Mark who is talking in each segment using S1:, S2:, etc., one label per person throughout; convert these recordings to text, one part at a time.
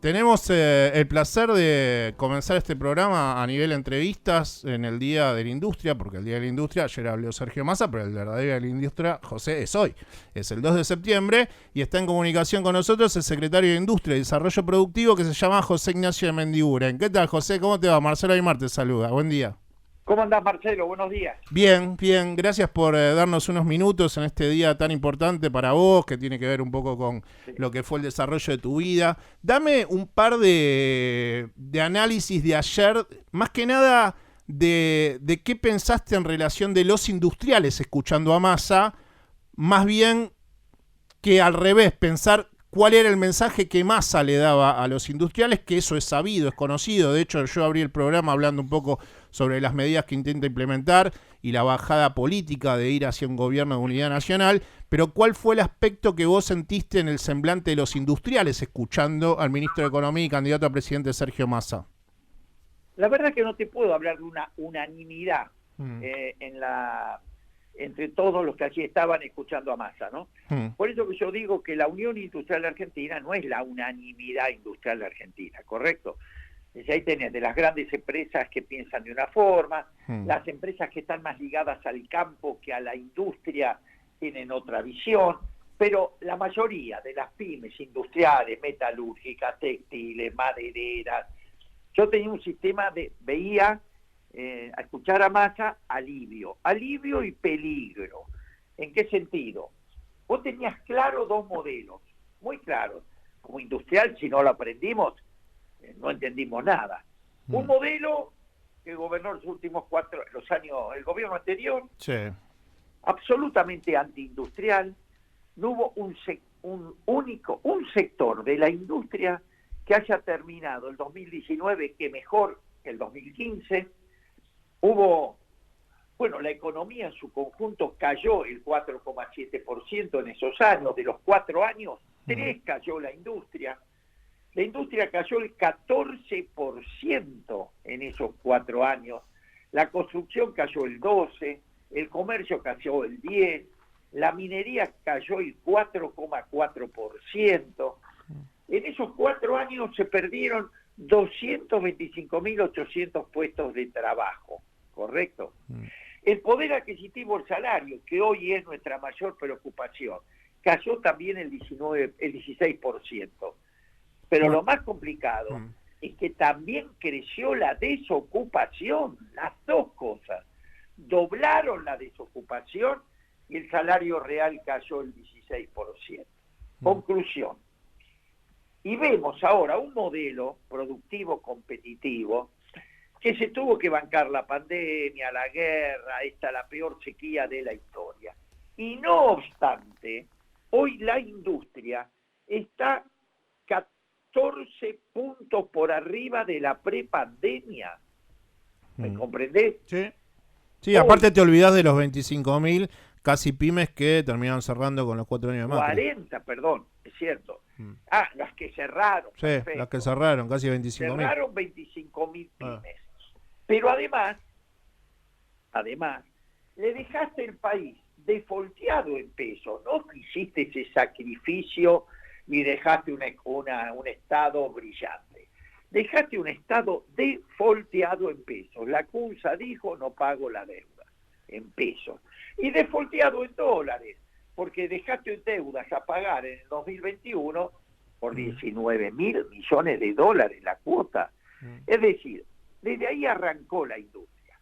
S1: Tenemos el placer de comenzar este programa a nivel entrevistas en el Día de la Industria, porque el Día de la Industria, ayer habló Sergio Massa, pero el verdadero Día de la Industria, José, es hoy. Es el 2 de septiembre y está en comunicación con nosotros el secretario de Industria y Desarrollo Productivo que se llama José Ignacio de Mendiguren. ¿Qué tal, José? ¿Cómo te va? Marcelo Aymar te saluda. Buen día.
S2: ¿Cómo andás, Marcelo? Buenos días.
S1: Bien, bien. Gracias por darnos unos minutos en este día tan importante para vos, que tiene que ver un poco con
S2: Sí.
S1: lo que fue el desarrollo de tu vida. Dame un par de análisis de ayer, más que nada de qué pensaste en relación de los industriales escuchando a Massa, más bien que al revés, pensar cuál era el mensaje que Massa le daba a los industriales, que eso es sabido, es conocido. De hecho, yo abrí el programa hablando un poco sobre las medidas que intenta implementar y la bajada política de ir hacia un gobierno de unidad nacional, pero ¿cuál fue el aspecto que vos sentiste en el semblante de los industriales escuchando al ministro de Economía y candidato a presidente Sergio Massa?
S2: La verdad que no te puedo hablar de una unanimidad
S1: Mm.
S2: entre todos los que allí estaban escuchando a Massa, ¿no?
S1: Mm.
S2: Por eso que yo digo que la Unión Industrial Argentina no es la unanimidad industrial argentina, ¿correcto? Ahí tenés de las grandes empresas que piensan de una forma, las empresas que están más ligadas al campo que a la industria tienen otra visión, pero la mayoría de las pymes industriales, metalúrgicas, textiles, madereras, yo tenía un sistema veía, a escuchar a Massa, alivio y peligro. ¿En qué sentido? Vos tenías claro dos modelos, muy claros. Como industrial, si no lo aprendimos, no entendimos nada. Un modelo que gobernó los últimos los años, el gobierno anterior,
S1: Sí.
S2: absolutamente antiindustrial. No hubo un sector de la industria que haya terminado el 2019 que mejor que el 2015. La economía en su conjunto cayó el 4,7% en esos años. De los 4 años, 3 cayó la industria. La industria cayó el 14% en esos 4 años. La construcción cayó el 12%, el comercio cayó el 10%, la minería cayó el 4,4%. En esos 4 años se perdieron 225.800 puestos de trabajo, ¿correcto? El poder adquisitivo, el salario, que hoy es nuestra mayor preocupación, cayó también el 16%. Pero lo más complicado es que también creció la desocupación, las dos cosas. Doblaron la desocupación y el salario real cayó el 16%. Conclusión. Y vemos ahora un modelo productivo competitivo que se tuvo que bancar la pandemia, la guerra, la peor sequía de la historia. Y no obstante, hoy la industria está 14 puntos por arriba de la prepandemia. ¿Me comprendés?
S1: Sí. Sí, aparte te olvidás de los 25.000 casi pymes que terminaron cerrando con los 4 años de Macri.
S2: 40, perdón, es cierto. Las que cerraron.
S1: Sí,
S2: Perfecto.
S1: las que cerraron, casi 25.000.
S2: Cerraron 25.000 pymes. Pero además, le dejaste el país defolteado en pesos. No hiciste ese sacrificio y dejaste un Estado brillante. Dejaste un Estado defolteado en pesos. La CUNSA dijo, no pago la deuda en pesos. Y defolteado en dólares, porque dejaste deudas a pagar en el 2021 por 19.000 millones de dólares la cuota. Es decir, desde ahí arrancó la industria.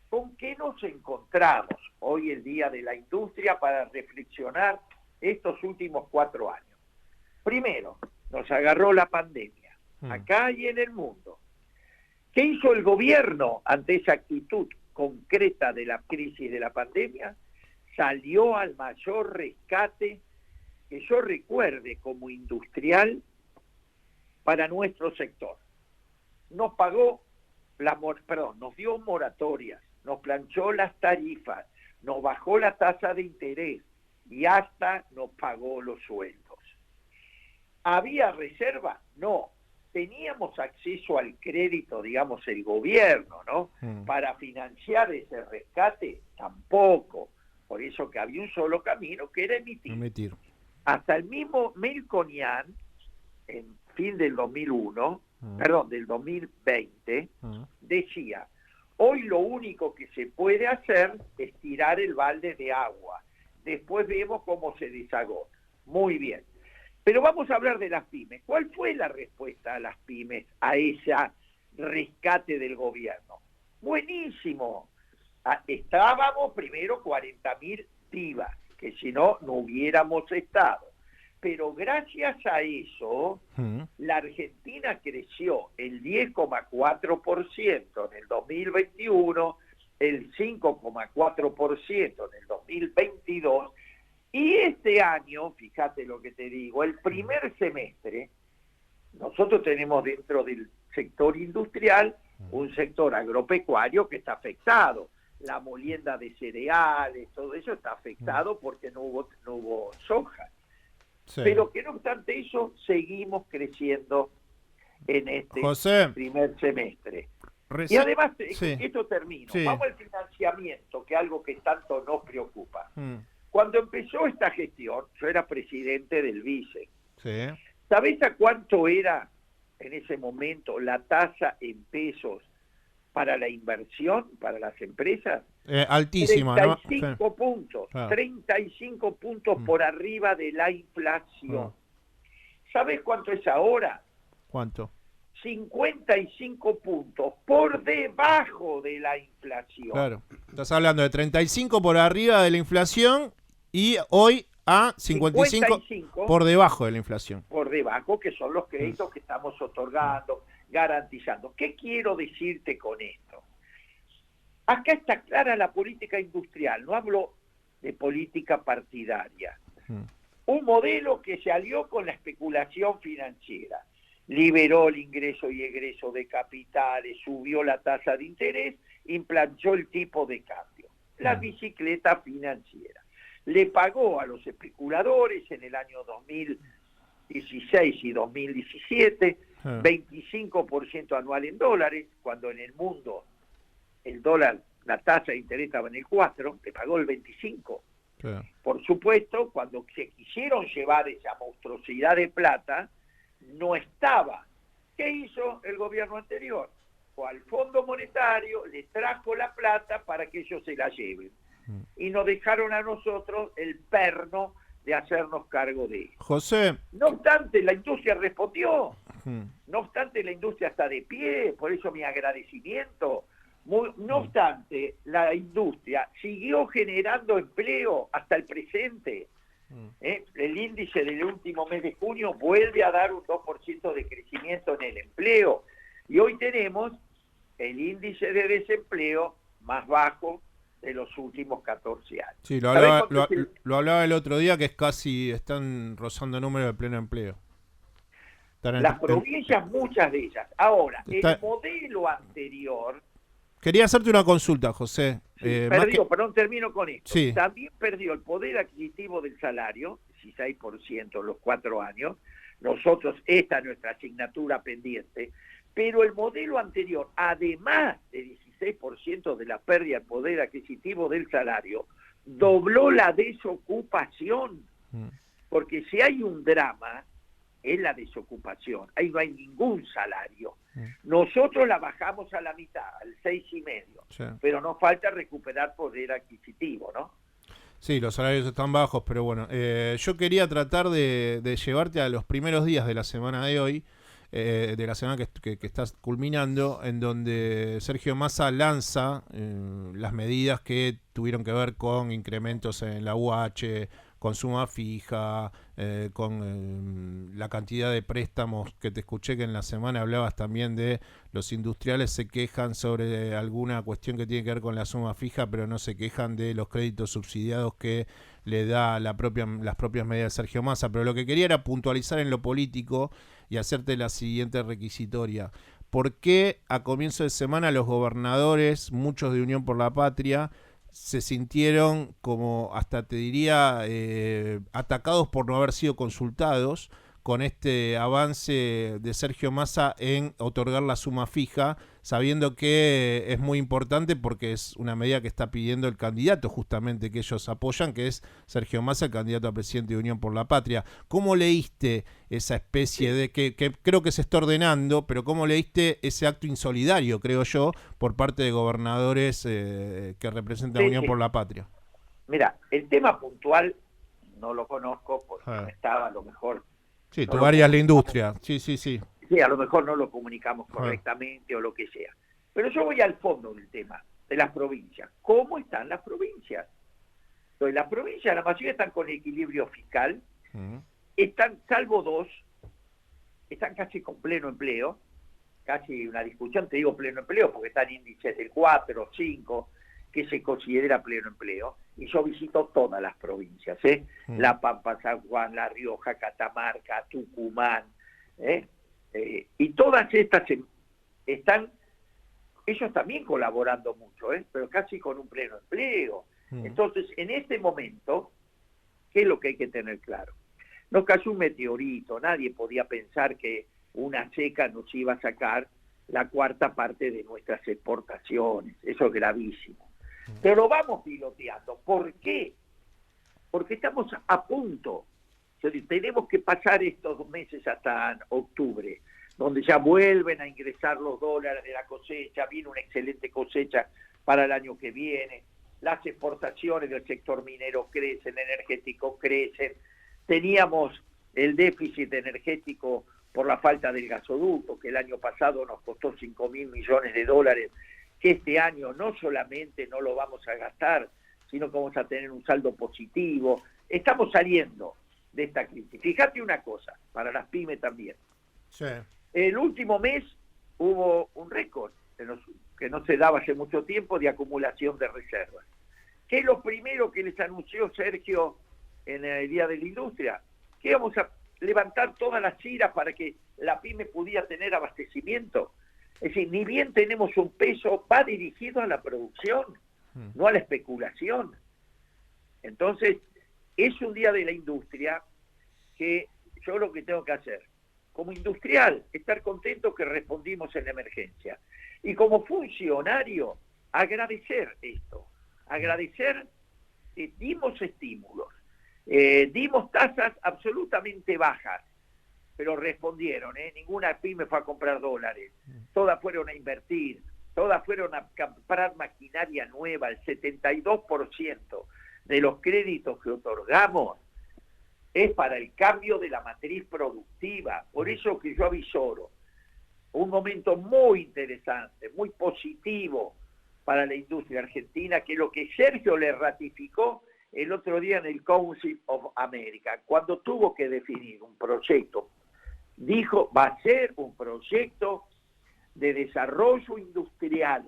S2: ¿Con qué nos encontramos hoy el Día de la Industria para reflexionar estos últimos 4 años? Primero, nos agarró la pandemia, acá y en el mundo. ¿Qué hizo el gobierno ante esa actitud concreta de la crisis de la pandemia? Salió al mayor rescate que yo recuerde como industrial para nuestro sector. Nos dio moratorias, nos planchó las tarifas, nos bajó la tasa de interés y hasta nos pagó los sueldos. ¿Había reserva? No. ¿Teníamos acceso al crédito, digamos, el gobierno, ¿no? Para financiar ese rescate? Tampoco. Por eso que había un solo camino, que era emitir. Hasta el mismo Melconian, en fin del 2001, perdón, del 2020, decía, hoy lo único que se puede hacer es tirar el balde de agua. Después vemos cómo se desagota. Muy bien. Pero vamos a hablar de las pymes. ¿Cuál fue la respuesta a las pymes a ese rescate del gobierno? Buenísimo. Estábamos primero 40.000 vivas, que si no, no hubiéramos estado. Pero gracias a eso, la Argentina creció el 10,4% en el 2021, el 5,4% en el 2022, y este año, fíjate lo que te digo, el primer semestre, nosotros tenemos dentro del sector industrial un sector agropecuario que está afectado. La molienda de cereales, todo eso está afectado porque no hubo soja. Sí. Pero que no obstante eso, seguimos creciendo en este primer semestre. Y además, esto termino. Vamos al financiamiento, que es algo que tanto nos preocupa. Cuando empezó esta gestión, yo era presidente del BICE. ¿Sabés a cuánto era en ese momento la tasa en pesos para la inversión, para las empresas?
S1: Altísima,
S2: 35
S1: ¿no?
S2: puntos, 35 puntos por arriba de la inflación. ¿Sabes cuánto es ahora?
S1: ¿Cuánto?
S2: 55 puntos por debajo de la inflación.
S1: Claro, estás hablando de 35 por arriba de la inflación y hoy a 55 por debajo de la inflación.
S2: Por debajo, que son los créditos que estamos otorgando, garantizando. ¿Qué quiero decirte con esto? Acá está clara la política industrial, no hablo de política partidaria. Un modelo que se alió con la especulación financiera, liberó el ingreso y egreso de capitales, subió la tasa de interés, implantó el tipo de cambio, la bicicleta financiera. Le pagó a los especuladores en el año 2016 y 2017 25% anual en dólares, cuando en el mundo el dólar, la tasa de interés estaba en el 4, le pagó el 25. Por supuesto, cuando se quisieron llevar esa monstruosidad de plata, no estaba. ¿Qué hizo el gobierno anterior? Fue al Fondo Monetario, le trajo la plata para que ellos se la lleven. Y nos dejaron a nosotros el perno de hacernos cargo de eso.
S1: José.
S2: No obstante, la industria respondió. No obstante, la industria está de pie, por eso mi agradecimiento. No obstante, la industria siguió generando empleo hasta el presente. El índice del último mes de junio vuelve a dar un 2% de crecimiento en el empleo. Y hoy tenemos el índice de desempleo más bajo de los últimos 14 años.
S1: Sí, lo hablaba el otro día, que es casi, están rozando números de pleno empleo.
S2: Las provincias, muchas de ellas. Ahora, el modelo anterior...
S1: Quería hacerte una consulta, José.
S2: Perdón, termino con esto.
S1: Sí.
S2: También perdió el poder adquisitivo del salario, 16% en los 4 años. Nosotros, esta es nuestra asignatura pendiente. Pero el modelo anterior, además de 16% de la pérdida del poder adquisitivo del salario, dobló la desocupación. Porque si hay un drama, es la desocupación. Ahí no hay ningún salario. Nosotros la bajamos a la mitad, al 6,5%, pero nos falta recuperar poder adquisitivo, ¿no?
S1: Sí, los salarios están bajos, pero bueno, yo quería tratar de llevarte a los primeros días de la semana de hoy, de la semana que estás culminando, en donde Sergio Massa lanza las medidas que tuvieron que ver con incrementos en la UH, con suma fija, con la cantidad de préstamos que te escuché que en la semana hablabas también de los industriales se quejan sobre alguna cuestión que tiene que ver con la suma fija, pero no se quejan de los créditos subsidiados que le da las propias medidas de Sergio Massa. Pero lo que quería era puntualizar en lo político y hacerte la siguiente requisitoria. ¿Por qué a comienzo de semana los gobernadores, muchos de Unión por la Patria, se sintieron como, hasta te diría, atacados por no haber sido consultados con este avance de Sergio Massa en otorgar la suma fija, sabiendo que es muy importante porque es una medida que está pidiendo el candidato justamente que ellos apoyan, que es Sergio Massa, el candidato a presidente de Unión por la Patria. ¿Cómo leíste esa especie de, que creo que se está ordenando, pero cómo leíste ese acto insolidario, creo yo, por parte de gobernadores que representan a Unión por la Patria?
S2: Mira, el tema puntual no lo conozco porque no estaba, a lo mejor.
S1: Sí, tu área es la industria. Sí.
S2: Sí, a lo mejor no lo comunicamos correctamente o lo que sea. Pero yo voy al fondo del tema, de las provincias. ¿Cómo están las provincias? Entonces, las provincias, la mayoría están con equilibrio fiscal, están, salvo dos, están casi con pleno empleo, casi una discusión, te digo pleno empleo, porque están índices del 4 o 5, que se considera pleno empleo, y yo visito todas las provincias, La Pampa, San Juan, La Rioja, Catamarca, Tucumán, y todas estas están, ellos también colaborando mucho, pero casi con un pleno empleo. Entonces, en este momento, ¿qué es lo que hay que tener claro? Nos cayó un meteorito, nadie podía pensar que una seca nos iba a sacar la cuarta parte de nuestras exportaciones, eso es gravísimo. Pero lo vamos piloteando. ¿Por qué? Porque estamos a punto. Tenemos que pasar estos 2 meses hasta octubre, donde ya vuelven a ingresar los dólares de la cosecha, viene una excelente cosecha para el año que viene, las exportaciones del sector minero crecen, energético crecen, teníamos el déficit energético por la falta del gasoducto, que el año pasado nos costó $5.000 millones, que este año no solamente no lo vamos a gastar, sino que vamos a tener un saldo positivo. Estamos saliendo de esta crisis. Fíjate una cosa, para las pymes también.
S1: Sí.
S2: El último mes hubo un récord que no se daba hace mucho tiempo de acumulación de reservas. ¿Qué es lo primero que les anunció Sergio en el Día de la Industria? Que íbamos a levantar todas las ciras para que la pyme pudiera tener abastecimiento. Es decir, ni bien tenemos un peso, va dirigido a la producción, no a la especulación. Entonces, es un día de la industria que yo lo que tengo que hacer, como industrial, estar contento que respondimos en la emergencia. Y como funcionario, agradecer esto. Agradecer, dimos estímulos, dimos tasas absolutamente bajas, pero respondieron, ninguna pyme fue a comprar dólares, todas fueron a invertir, todas fueron a comprar maquinaria nueva, el 72% de los créditos que otorgamos es para el cambio de la matriz productiva, por eso que yo avisoro, un momento muy interesante, muy positivo para la industria argentina, que es lo que Sergio le ratificó el otro día en el Council of America, cuando tuvo que definir un proyecto. Dijo, va a ser un proyecto de desarrollo industrial,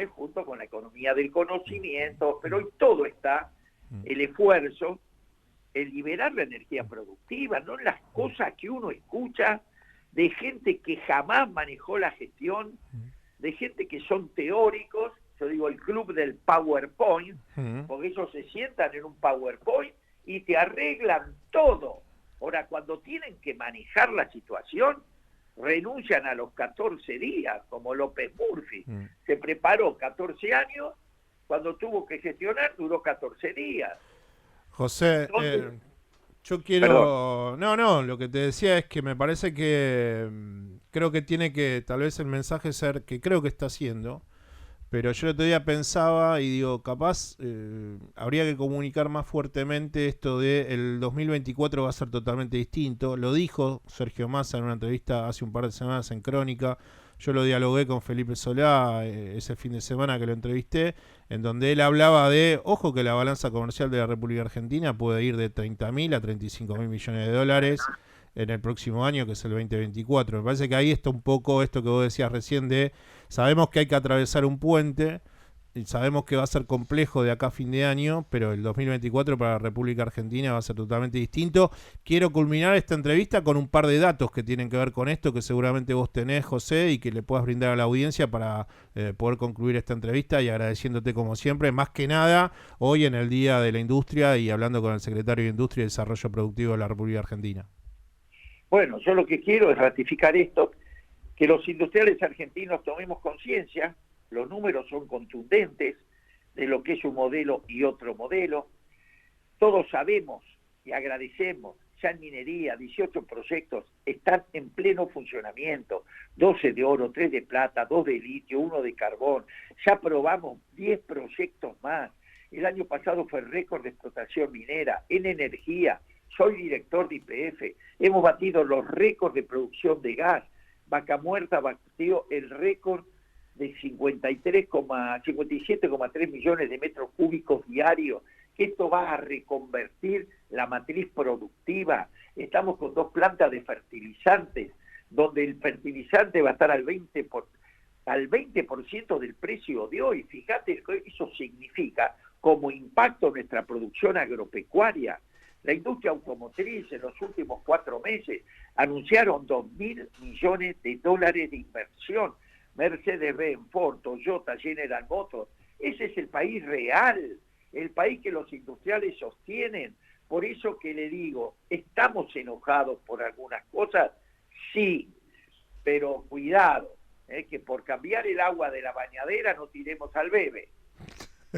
S2: junto con la economía del conocimiento, pero hoy todo está, el esfuerzo, el liberar la energía productiva, no las cosas que uno escucha de gente que jamás manejó la gestión, de gente que son teóricos, yo digo el club del PowerPoint, porque ellos se sientan en un PowerPoint y te arreglan todo. Ahora, cuando tienen que manejar la situación, renuncian a los 14 días, como López Murphy. Se preparó 14 años, cuando tuvo que gestionar duró 14 días.
S1: José, entonces, yo quiero... Perdón. No, lo que te decía es que me parece que creo que tiene que, tal vez el mensaje ser, que creo que está haciendo, pero yo el otro día pensaba y digo, capaz habría que comunicar más fuertemente esto de el 2024 va a ser totalmente distinto. Lo dijo Sergio Massa en una entrevista hace un par de semanas en Crónica. Yo lo dialogué con Felipe Solá ese fin de semana que lo entrevisté, en donde él hablaba de, ojo que la balanza comercial de la República Argentina puede ir de 30.000 a 35.000 millones de dólares en el próximo año, que es el 2024. Me parece que ahí está un poco esto que vos decías recién de, sabemos que hay que atravesar un puente, y sabemos que va a ser complejo de acá a fin de año, pero el 2024 para la República Argentina va a ser totalmente distinto. Quiero culminar esta entrevista con un par de datos que tienen que ver con esto, que seguramente vos tenés, José, y que le puedas brindar a la audiencia para poder concluir esta entrevista, y agradeciéndote como siempre, más que nada, hoy en el Día de la Industria y hablando con el Secretario de Industria y Desarrollo Productivo de la República Argentina.
S2: Bueno, yo lo que quiero es ratificar esto, que los industriales argentinos tomemos conciencia, los números son contundentes de lo que es un modelo y otro modelo. Todos sabemos y agradecemos, ya en minería, 18 proyectos están en pleno funcionamiento, 12 de oro, 3 de plata, 2 de litio, 1 de carbón, ya probamos 10 proyectos más. El año pasado fue récord de explotación minera, en energía, soy director de YPF, hemos batido los récords de producción de gas. Vaca Muerta batió el récord de 57,3 millones de metros cúbicos diarios, que esto va a reconvertir la matriz productiva. Estamos con 2 plantas de fertilizantes, donde el fertilizante va a estar al 20% del precio de hoy. Fíjate que eso significa como impacto en nuestra producción agropecuaria. La industria automotriz en los últimos 4 meses anunciaron $2.000 millones de inversión. Mercedes-Benz, Ford, Toyota, General Motors. Ese es el país real, el país que los industriales sostienen. Por eso que le digo, ¿estamos enojados por algunas cosas? Sí, pero cuidado, que por cambiar el agua de la bañadera no tiremos al bebé.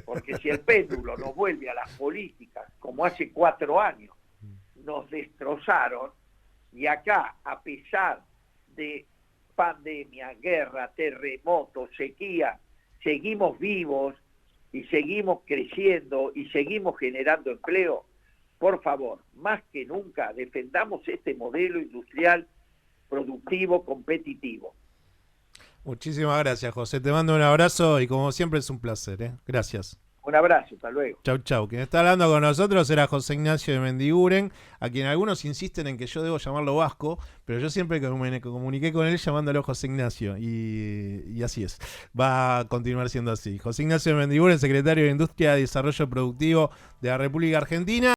S2: Porque si el péndulo nos vuelve a las políticas, como hace 4 años, nos destrozaron, y acá, a pesar de pandemia, guerra, terremoto, sequía, seguimos vivos y seguimos creciendo y seguimos generando empleo. Por favor, más que nunca, defendamos este modelo industrial productivo, competitivo.
S1: Muchísimas gracias, José. Te mando un abrazo y como siempre es un placer, ¿eh? Gracias.
S2: Un abrazo, hasta luego.
S1: Chau, chau. Quien está hablando con nosotros era José Ignacio de Mendiguren, a quien algunos insisten en que yo debo llamarlo Vasco, pero yo siempre me comuniqué con él llamándolo José Ignacio, y así es. Va a continuar siendo así. José Ignacio de Mendiguren, secretario de Industria y Desarrollo Productivo de la República Argentina.